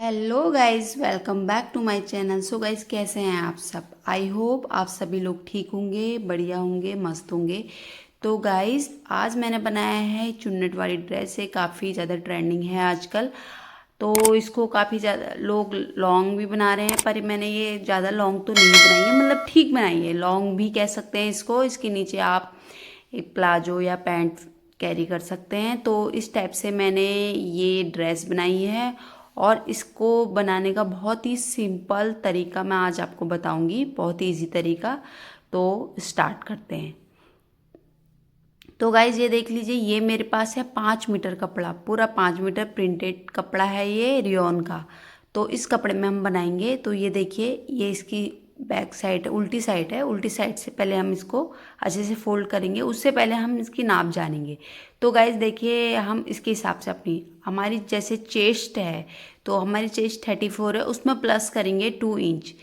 Hello guys, welcome back to my channel. So guys, कैसे हैं आप सब? आई होप आप सभी लोग ठीक होंगे, बढ़िया होंगे, मस्त होंगे। तो गाइस, आज मैंने बनाया है चुन्नट वाली ड्रेस। ये काफ़ी ज़्यादा ट्रेंडिंग है आजकल। तो इसको काफ़ी ज़्यादा लोग लॉन्ग भी बना रहे हैं, पर मैंने ये ज़्यादा लॉन्ग तो नहीं बनाई है, मतलब ठीक बनाई है। लॉन्ग भी कह सकते हैं इसको। इसके नीचे आप एक प्लाजो या पैंट कैरी कर सकते हैं। तो इस टाइप से मैंने ये ड्रेस बनाई है, और इसको बनाने का बहुत ही सिंपल तरीका मैं आज आपको बताऊंगी, बहुत ही इजी तरीका। तो स्टार्ट करते हैं। तो गाइज, ये देख लीजिए, ये मेरे पास है 5 मीटर कपड़ा, पूरा 5 मीटर प्रिंटेड कपड़ा है ये रियोन का। तो इस कपड़े में हम बनाएंगे। तो ये देखिए, ये इसकी बैक साइड उल्टी साइड है। उल्टी साइड से पहले हम इसको अच्छे से फोल्ड करेंगे, उससे पहले हम इसकी नाप जानेंगे। तो गाइज देखिए, हम इसके हिसाब से अपनी हमारी जैसे चेस्ट है, तो हमारी चेस्ट 34 है, उसमें प्लस करेंगे 2 इंच।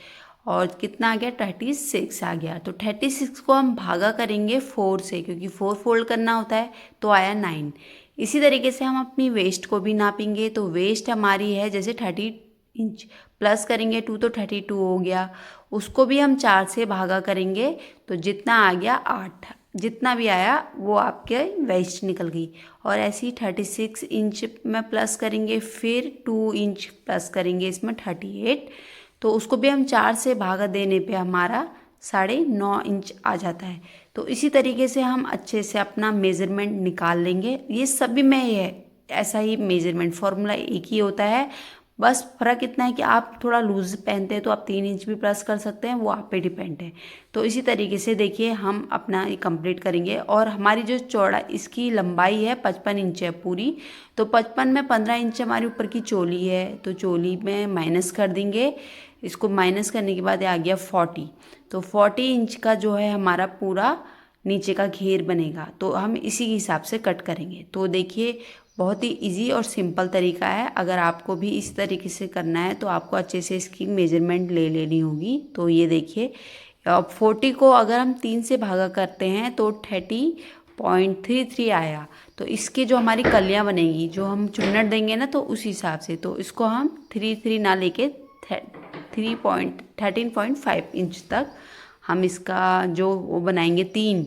और कितना आ गया? 36 आ गया। तो 36 को हम भागा करेंगे 4 से, क्योंकि 4 फोल्ड करना होता है। तो आया 9। इसी तरीके से हम अपनी वेस्ट को भी नापेंगे। तो वेस्ट हमारी है जैसे 30 इंच, प्लस करेंगे 2 तो 32 हो गया। उसको भी हम 4 से भागा करेंगे, तो जितना आ गया 8। जितना भी आया वो आपके वेस्ट निकल गई। और ऐसे ही 36 इंच में प्लस करेंगे, फिर 2 इंच प्लस करेंगे इसमें 38। तो उसको भी हम 4 से भागा देने पे हमारा 9.5 इंच आ जाता है। तो इसी तरीके से हम अच्छे से अपना मेज़रमेंट निकाल लेंगे। ये सभी में ये ऐसा ही मेज़रमेंट फॉर्मूला एक ही होता है। बस फ़र्क इतना है कि आप थोड़ा लूज पहनते हैं तो आप 3 इंच भी प्लस कर सकते हैं, वो आप पे डिपेंड है। तो इसी तरीके से देखिए, हम अपना ये कंप्लीट करेंगे। और हमारी जो चौड़ा इसकी लंबाई है 55 इंच है पूरी। तो 55 में 15 इंच हमारी ऊपर की चोली है, तो चोली में माइनस कर देंगे। इसको माइनस करने के बाद ये आ गया 40। तो 40 इंच का जो है हमारा पूरा नीचे का घेर बनेगा। तो हम इसी के हिसाब से कट करेंगे। तो देखिए, बहुत ही इजी और सिंपल तरीका है। अगर आपको भी इस तरीके से करना है तो आपको अच्छे से इसकी मेजरमेंट ले लेनी होगी। तो ये देखिए, अब 40 को अगर हम 3 से भागा करते हैं तो 30.33 आया। तो इसके जो हमारी कलियां बनेगी, जो हम चुन्नट देंगे ना, तो उस हिसाब से तो इसको हम 3 ना लेके 13.5 इंच तक हम इसका जो वो बनाएंगे, तीन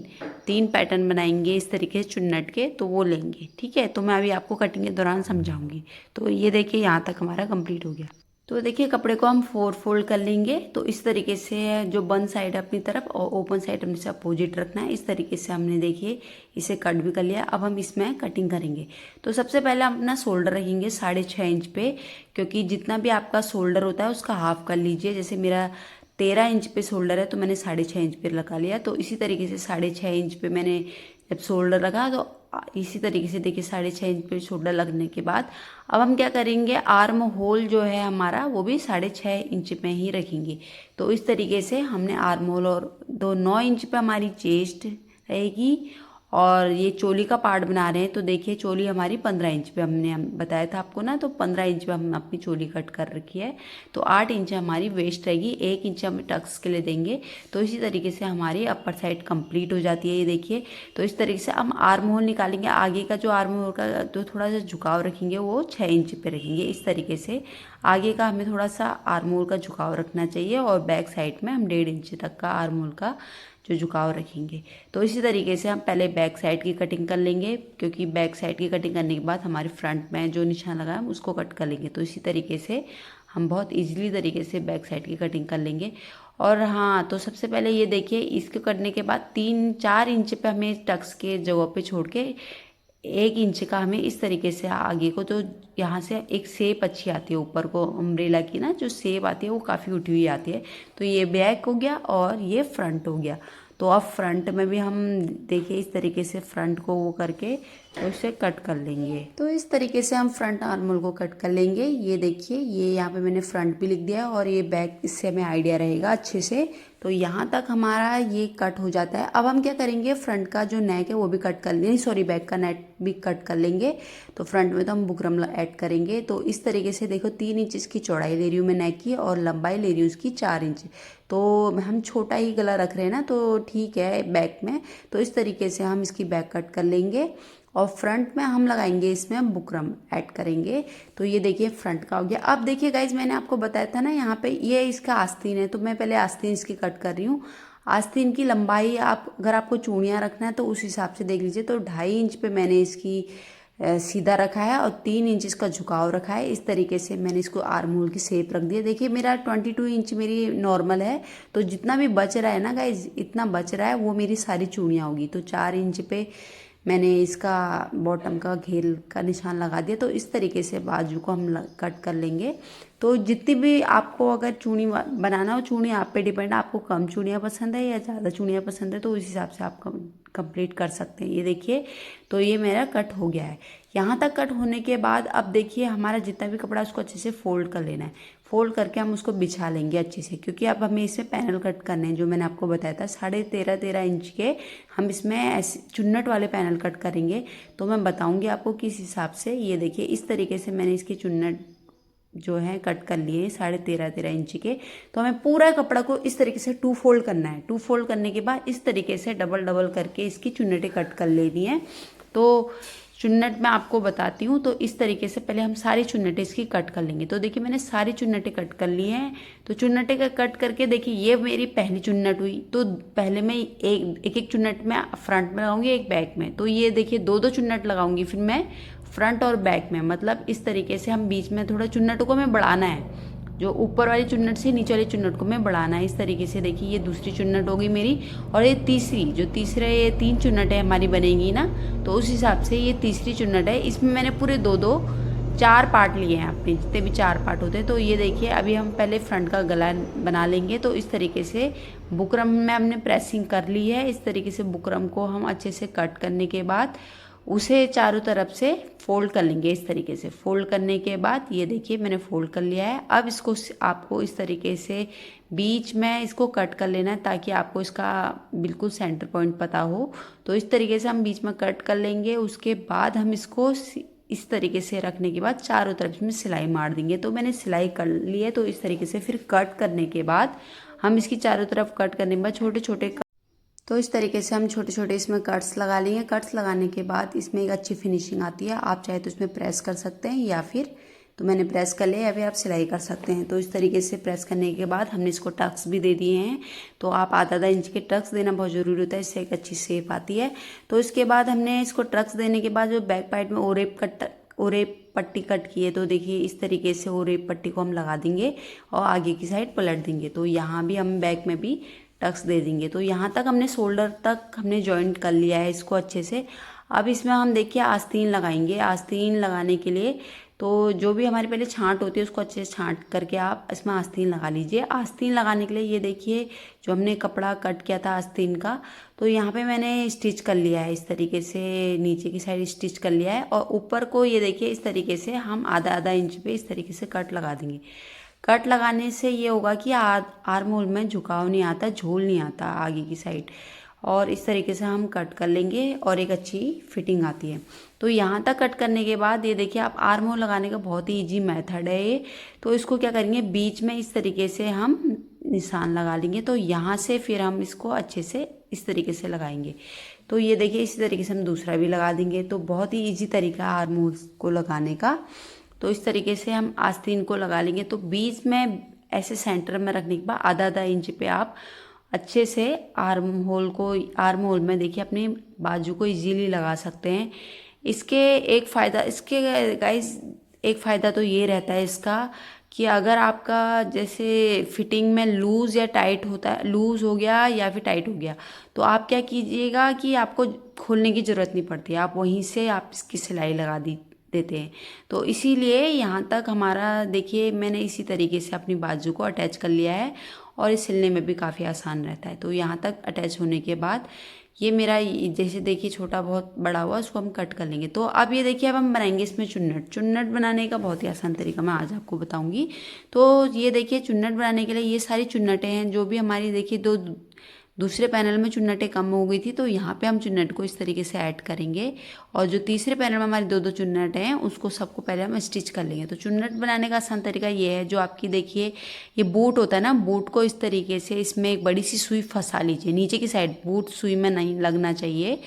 तीन पैटर्न बनाएंगे इस तरीके से चुन्नट के, तो वो लेंगे। ठीक है, तो मैं अभी आपको कटिंग के दौरान समझाऊंगी। तो ये देखिए, यहाँ तक हमारा कंप्लीट हो गया। तो देखिए, कपड़े को हम 4 फोल्ड कर लेंगे। तो इस तरीके से जो बंद साइड है अपनी तरफ और ओपन साइड अपने से अपोजिट रखना है। इस तरीके से हमने देखिए इसे कट भी कर लिया। अब हम इसमें कटिंग करेंगे। तो सबसे पहले हम अपना शोल्डर रखेंगे 6.5 इंच पे, क्योंकि जितना भी आपका शोल्डर होता है उसका हाफ कर लीजिए। जैसे मेरा 13 इंच पे शोल्डर है, तो मैंने 6.5 इंच पे लगा लिया। तो इसी तरीके से 6.5 इंच पे मैंने जब शोल्डर रखा, तो इसी तरीके से देखिए 6.5 इंच पे शोल्डर लगने के बाद अब हम क्या करेंगे, आर्म होल जो है हमारा वो भी 6.5 इंच में ही रखेंगे। तो इस तरीके से हमने आर्म होल, और 9 इंच पे हमारी चेस्ट रहेगी। और ये चोली का पार्ट बना रहे हैं। तो देखिए, चोली हमारी 15 इंच पे हमने बताया था आपको ना, तो 15 इंच पे हम अपनी चोली कट कर रखी है। तो 8 इंच हमारी वेस्ट रहेगी, 1 इंच हम टक्स के लिए देंगे। तो इसी तरीके से हमारी अपर साइड कंप्लीट हो जाती है। ये देखिए, तो इस तरीके से हम आर्म होल निकालेंगे। आगे का जो आर्म होल का जो थोड़ा सा झुकाव रखेंगे वो 6 इंच पे रखेंगे। इस तरीके से आगे का हमें थोड़ा सा आर्म होल का झुकाव रखना चाहिए, और बैक साइड में हम 1.5 इंच तक का आर्म होल का जो झुकाव रखेंगे। तो इसी तरीके से हम पहले बैक साइड की कटिंग कर लेंगे, क्योंकि बैक साइड की कटिंग करने के बाद हमारे फ्रंट में जो निशान लगा है हम उसको कट कर लेंगे। तो इसी तरीके से हम बहुत इजीली तरीके से बैक साइड की कटिंग कर लेंगे। और हाँ, तो सबसे पहले ये देखिए, इसको करने के बाद 3-4 इंच पे हमें टक्स के जगह पे छोड़ के 1 इंच का हमें इस तरीके से आगे को, तो यहाँ से एक शेप अच्छी आती है ऊपर को, अम्ब्रेला की ना जो शेप आती है वो काफ़ी उठी हुई आती है। तो ये बैक हो गया और ये फ्रंट हो गया। तो अब फ्रंट में भी हम देखिए इस तरीके से फ्रंट को वो करके तो इसे कट कर लेंगे। तो इस तरीके से हम फ्रंट आर्म होल को कट कर लेंगे। ये देखिए, ये यहाँ पे मैंने फ्रंट भी लिख दिया और ये बैक, इससे हमें आइडिया रहेगा अच्छे से। तो यहाँ तक हमारा ये कट हो जाता है। अब हम क्या करेंगे, फ्रंट का जो नेक है वो भी कट कर लेंगे, सॉरी बैक का नेक भी कट कर लेंगे। तो फ्रंट में तो हम बुकरम ऐड करेंगे। तो इस तरीके से देखो, 3 इंच इसकी चौड़ाई ले रही हूँ मैं नेक की, और लंबाई ले रही हूँ उसकी 4 इंच। तो हम छोटा ही गला रख रहे हैं ना, तो ठीक है बैक में। तो इस तरीके से हम इसकी बैक कट कर लेंगे। और फ्रंट में हम लगाएंगे इसमें बुकरम ऐड करेंगे। तो ये देखिए फ्रंट का हो गया। अब देखिए गाइज मैंने आपको बताया था ना यहाँ पे ये इसका आस्तीन है, तो मैं पहले आस्तीन इसकी कट कर रही हूँ। आस्तीन की लंबाई आप अगर आपको चूड़ियाँ रखना है तो उस हिसाब से देख लीजिए। तो 2.5 इंच पे मैंने इसकी सीधा रखा है और 3 इंच इसका झुकाव रखा है। इस तरीके से मैंने इसको आर्म होल की शेप रख दिया। देखिए मेरा 22 इंच मेरी नॉर्मल है, तो जितना भी बच रहा है ना गाइज, इतना बच रहा है वो मेरी सारी चूड़ियाँ होगी। तो 4 इंच पे मैंने इसका बॉटम का घेर का निशान लगा दिया। तो इस तरीके से बाजू को हम कट कर लेंगे। तो जितनी भी आपको अगर चूड़ी बनाना हो, चूड़ी आप पे डिपेंड है, आपको कम चूड़ियाँ पसंद है या ज़्यादा चूड़ियाँ पसंद है, तो उस हिसाब से आप कंप्लीट कर सकते हैं। ये देखिए तो ये मेरा कट हो गया है। यहाँ तक कट होने के बाद अब देखिए हमारा जितना भी कपड़ा उसको अच्छे से फोल्ड कर लेना है। फोल्ड करके हम उसको बिछा लेंगे अच्छे से, क्योंकि अब हमें इसमें पैनल कट करने हैं। जो मैंने आपको बताया था 13.5 इंच के हम इसमें ऐसे चुन्नट वाले पैनल कट करेंगे। तो मैं बताऊंगी आपको किस हिसाब से। ये देखिए इस तरीके से मैंने इसकी चुन्नट जो है कट कर लिए 13.5 इंच के। तो हमें पूरा कपड़ा को इस तरीके से 2 फोल्ड करना है। 2 फोल्ड करने के बाद इस तरीके से डबल डबल करके इसकी चुन्नटें कट कर लेनी है। तो चुन्नट मैं आपको बताती हूँ। तो इस तरीके से पहले हम सारी चुन्नटें इसकी कट कर लेंगे। तो देखिए मैंने सारी चुन्नटें कट कर ली हैं। तो चुन्नटें का कट करके देखिए ये मेरी पहली चुन्नट हुई। तो पहले मैं एक चुन्नट में फ्रंट में लगाऊंगी, एक बैक में। तो ये देखिए 2 चुन्नट लगाऊंगी फिर मैं फ्रंट और बैक में। मतलब इस तरीके से हम बीच में थोड़ा चुन्नटों को हमें बढ़ाना है। जो ऊपर वाली चुन्नट से नीचे वाली चुन्नट को मैं बढ़ाना है। इस तरीके से देखिए ये दूसरी चुन्नट होगी मेरी, और ये तीसरी, जो तीसरे ये 3 चुन्नटें हमारी बनेगी ना, तो उस हिसाब से ये तीसरी चुन्नट है। इसमें मैंने पूरे 4 पार्ट लिए हैं अपने, जितने भी 4 पार्ट होते हैं। तो ये देखिए अभी हम पहले फ्रंट का गला बना लेंगे। तो इस तरीके से बुकरम में हमने प्रेसिंग कर ली है। इस तरीके से बुकरम को हम अच्छे से कट करने के बाद उसे चारों तरफ से फोल्ड कर लेंगे। इस तरीके से फोल्ड करने के बाद ये देखिए मैंने फोल्ड कर लिया है। अब इसको आपको इस तरीके से बीच में इसको कट कर लेना है, ताकि आपको इसका बिल्कुल सेंटर पॉइंट पता हो। तो इस तरीके से हम बीच में कट कर लेंगे। उसके बाद हम इसको इस तरीके से रखने के बाद चारों तरफ इसमें सिलाई मार देंगे। तो मैंने सिलाई कर ली है। तो इस तरीके से फिर कट करने के बाद हम इसकी चारों तरफ कट करने के बाद छोटे छोटे, तो इस तरीके से हम छोटे छोटे इसमें कट्स लगा लेंगे। कट्स लगाने के बाद इसमें एक अच्छी फिनिशिंग आती है। आप चाहे तो इसमें प्रेस कर सकते हैं, या फिर तो मैंने प्रेस कर लिया, या फिर आप सिलाई कर सकते हैं। तो इस तरीके से प्रेस करने के बाद हमने इसको टक्स भी दे दिए हैं। तो आप आधा इंच के टक्स देना बहुत ज़रूरी होता है, इससे एक अच्छी शेप आती है। तो इसके बाद हमने इसको टक्स देने के बाद जो बैक पार्ट में ओरेप पट्टी कट की है, तो देखिए इस तरीके से ओरेप पट्टी को हम लगा देंगे और आगे की साइड पलट देंगे। तो यहाँ भी हम बैक में भी टक्स दे देंगे। तो यहाँ तक हमने शोल्डर तक हमने जॉइंट कर लिया है इसको अच्छे से। अब इसमें हम देखिए आस्तीन लगाएंगे। आस्तीन लगाने के लिए तो जो भी हमारी पहले छांट होती है उसको अच्छे से छांट करके आप इसमें आस्तीन लगा लीजिए। आस्तीन लगाने के लिए ये देखिए जो हमने कपड़ा कट किया था आस्तीन का, तो यहाँ पे मैंने स्टिच कर लिया है। इस तरीके से नीचे की साइड स्टिच कर लिया है, और ऊपर को ये देखिए इस तरीके से हम आधा इंच पे इस तरीके से कट लगा देंगे। कट लगाने से ये होगा कि आर्म होल में झुकाव नहीं आता, झोल नहीं आता आगे की साइड, और इस तरीके से हम कट कर लेंगे और एक अच्छी फिटिंग आती है। तो यहाँ तक कट करने के बाद ये देखिए आप आर्म होल लगाने का बहुत ही इजी मेथड है ये। तो इसको क्या करेंगे, बीच में इस तरीके से हम निशान लगा लेंगे। तो यहाँ से फिर हम इसको अच्छे से इस तरीके से लगाएंगे। तो ये देखिए इसी तरीके से हम दूसरा भी लगा देंगे। तो बहुत ही ईजी तरीका है आर्म होल को लगाने का। तो इस तरीके से हम आस्तीन को लगा लेंगे। तो बीच में ऐसे सेंटर में रखने के बाद आधा इंच पे आप अच्छे से आर्म होल में देखिए अपनी बाजू को इजीली लगा सकते हैं। इसके गाइस एक फ़ायदा तो ये रहता है इसका, कि अगर आपका जैसे फिटिंग में लूज़ या टाइट होता है, लूज़ हो गया या फिर टाइट हो गया, तो आप क्या कीजिएगा कि आपको खोलने की ज़रूरत नहीं पड़ती, आप वहीं से आप इसकी सिलाई लगा देते हैं। तो इसीलिए यहाँ तक हमारा देखिए मैंने इसी तरीके से अपनी बाजू को अटैच कर लिया है, और इस सिलने में भी काफ़ी आसान रहता है। तो यहाँ तक अटैच होने के बाद ये मेरा जैसे देखिए छोटा बहुत बड़ा हुआ, उसको हम कट कर लेंगे। तो अब ये देखिए अब हम बनाएंगे इसमें चुन्नट बनाने का बहुत ही आसान तरीका मैं आज आपको बताऊंगी। तो ये देखिए चुन्नट बनाने के लिए ये सारी चुन्नटें हैं जो भी हमारी देखिए दूसरे पैनल में चुन्नटें कम हो गई थी, तो यहाँ पे हम चुन्नट को इस तरीके से ऐड करेंगे, और जो तीसरे पैनल में हमारी दो चुन्नट हैं उसको सबको पहले हम स्टिच कर लेंगे। तो चुन्नट बनाने का आसान तरीका ये है, जो आपकी देखिए ये बूट होता है ना, बूट को इस तरीके से इसमें एक बड़ी सी सुई फंसा लीजिए नीचे की साइड, बूट सुई में नहीं लगना चाहिए।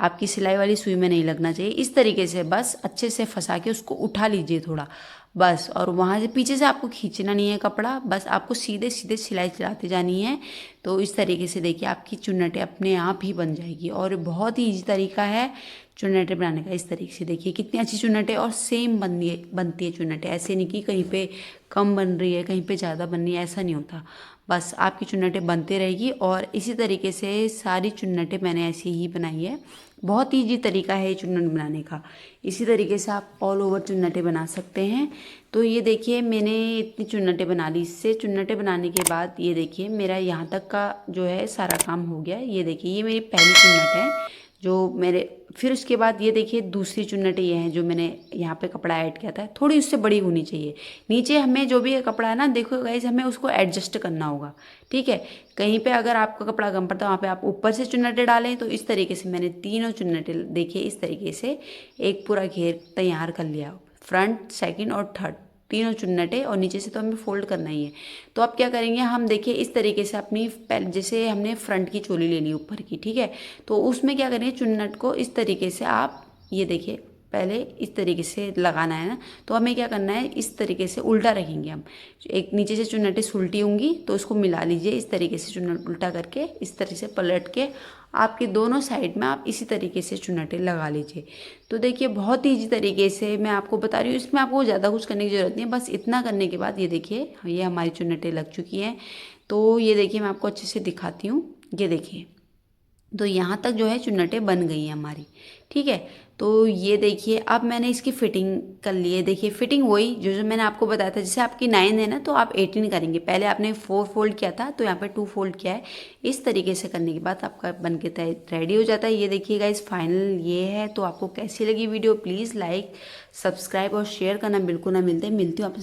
आपकी सिलाई वाली सुई में नहीं लगना चाहिए। इस तरीके से बस अच्छे से फंसा के उसको उठा लीजिए थोड़ा बस, और वहाँ से पीछे से आपको खींचना नहीं है कपड़ा, बस आपको सीधे सीधे सिलाई चलाते जानी है। तो इस तरीके से देखिए आपकी चुन्नटें अपने आप ही बन जाएगी, और बहुत ही ईजी तरीका है चुन्नटें बनाने का। इस तरीके से देखिए कितनी अच्छी चुन्नटें, और सेम बनती है चुन्नटें, ऐसे नहीं कि कहीं पे कम बन रही है कहीं पे ज़्यादा बन रही है, ऐसा नहीं होता। बस आपकी चुन्नटें बनते रहेगी, और इसी तरीके से सारी चुन्नटें मैंने ऐसे ही बनाई है। बहुत ईजी तरीका है ये चुन्नट बनाने का। इसी तरीके से आप ऑल ओवर चुन्नटें बना सकते हैं। तो ये देखिए मैंने इतनी चुन्नटें बना ली। इससे चुन्नटें बनाने के बाद ये देखिए मेरा यहाँ तक का जो है सारा काम हो गया। ये देखिए ये मेरी पहली चुन्नट है जो मेरे, फिर उसके बाद ये देखिए दूसरी चुन्नटें ये हैं जो मैंने यहाँ पे कपड़ा ऐड किया था, थोड़ी उससे बड़ी होनी चाहिए। नीचे हमें जो भी कपड़ा है ना, देखो गाइस, हमें उसको एडजस्ट करना होगा, ठीक है। कहीं पे अगर आपका कपड़ा कम पड़ता है वहाँ पे आप ऊपर से चुन्नटें डालें। तो इस तरीके से मैंने तीनों चुन्नटें देखिए इस तरीके से एक पूरा घेर तैयार कर लिया, फ्रंट, सेकंड और थर्ड, तीनों चुन्नटें, और नीचे से तो हमें फोल्ड करना ही है। तो अब क्या करेंगे हम, देखिए इस तरीके से अपनी पहले जैसे हमने फ्रंट की चोली लेनी ऊपर की, ठीक है। तो उसमें क्या करेंगे, चुन्नट को इस तरीके से आप ये देखिए पहले इस तरीके से लगाना है ना। तो हमें क्या करना है, इस तरीके से उल्टा रखेंगे हम, एक नीचे से चुन्नटें सुलटी होंगी तो उसको मिला लीजिए इस तरीके से, चुन्नट उल्टा करके इस तरह से पलट के आपके दोनों साइड में आप इसी तरीके से चुन्नटें लगा लीजिए। तो देखिए बहुत ईजी तरीके से मैं आपको बता रही हूँ, इसमें आपको ज़्यादा कुछ करने की ज़रूरत नहीं है। बस इतना करने के बाद ये देखिए ये हमारी चुन्नटें लग चुकी हैं। तो ये देखिए मैं आपको अच्छे से दिखाती हूँ, ये देखिए तो यहाँ तक जो है चुन्नटें बन गई हैं हमारी, ठीक है। तो ये देखिए अब मैंने इसकी फिटिंग कर ली है। देखिए फिटिंग वही जो जो मैंने आपको बताया था, जैसे आपकी 9 है ना तो आप 18 करेंगे। पहले आपने 4 फोल्ड किया था तो यहाँ पे 2 फोल्ड किया है। इस तरीके से करने के बाद आपका बन के रेडी हो जाता है। ये देखिए गाइस फाइनल ये है। तो आपको कैसी लगी वीडियो, प्लीज़ लाइक, सब्सक्राइब और शेयर करना बिल्कुल ना मिलती हूँ आपसे।